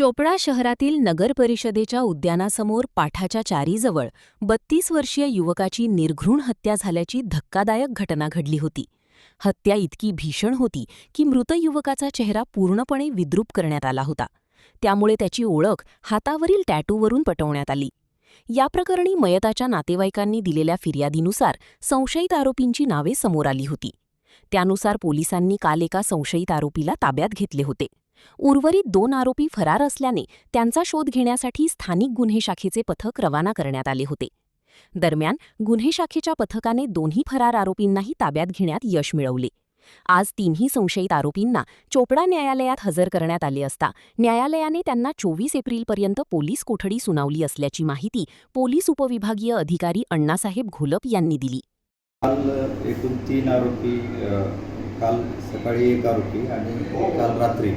चोपडा शहरातील नगर परिषदेच्या उद्यानासमोर पाठाच्या चारीजवळ 32 वर्षीय युवकाची निर्घृण हत्या झाल्याची धक्कादायक घटना घडली होती. हत्या इतकी भीषण होती की मृत युवकाचा चेहरा पूर्णपणे विद्रूप करण्यात आला होता. त्यामुळे त्याची ओळख हातावरील टॅटूवरून पटवण्यात आली. या प्रकरणी मयताच्या नातेवाईकांनी दिलेल्या फिर्यादीनुसार संशयित आरोपींची नावे समोर आली होती. त्यानुसार पोलिसांनी काल एका संशयित आरोपीला ताब्यात घेतले होते. उर्वरित 2 आरोपी फरार असल्याने त्यांचा शोध घेण्यासाठी स्थानिक गुन्हे शाखेचे पथक रवाना करण्यात आले होते. दरम्यान गुन्हे शाखेच्या पथकाने दोन्ही फरार आरोपींनाही ताब्यात घेण्यात यश मिळवले. आज 3ही संशयित आरोपींना चोपडा न्यायालयात हजर करण्यात आले असता न्यायालयाने त्यांना 24 एप्रिलपर्यंत पोलीस कोठडी सुनावली असल्याची माहिती पोलीस उपविभागीय अधिकारी अण्णासाहेब घोलप यांनी दिली. काल एकूण 3 आरोपी, काल सकाळी 1 आरोपी आणि काल रात्री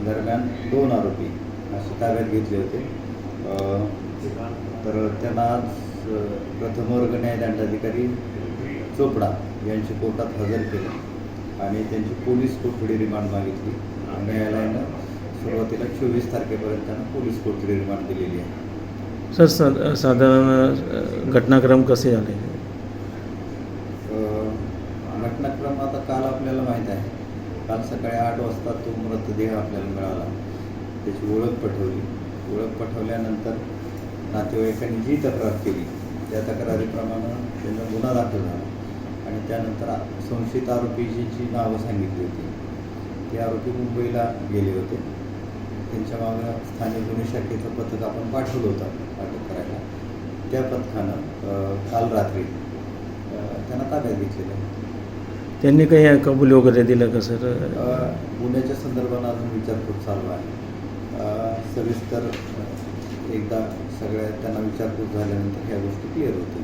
दरम्यान 2 आरोपी असे ताब्यात घेतले होते. तर त्यांना आज प्रथम वर्ग न्यायदंडाधिकारी चोपडा यांची कोर्टात हजर केले आणि त्यांची पोलीस कोठडी रिमांड मागितली. न्यायालयानं सुरुवातीला 24 तारखेपर्यंत त्यांना पोलीस कोठडी रिमांड दिलेली आहे. सर, साधारण घटनाक्रम कसे झाले? घटनाक्रम आता काल आपल्याला माहीत आहे. काल सकाळी 8 वाजता तो मृतदेह आपल्याला मिळाला. त्याची ओळख पटवली. ओळख पटवल्यानंतर नातेवाईकांनी जी तक्रार केली त्या तक्रारीप्रमाणे त्यांना गुन्हा दाखल झाला आणि त्यानंतर संशयित आरोपीची जी नावं सांगितली होती ते आरोपी मुंबईला गेले होते. त्यांच्या मागं स्थानिक गुन्हे शाखेचं पथक आपण पाठवलं होतं अटक करायला. त्या पथकानं काल रात्री त्यांना ताब्यात घेतलेलं आहे. त्यांनी काही कबुली वगैरे दिलं का सर? गुन्ह्याच्या संदर्भानं अजून विचारपूस चालू आहे. सविस्तर एकदा सगळ्या त्यांना विचारपूस झाल्यानंतर ह्या गोष्टी क्लिअर होतील.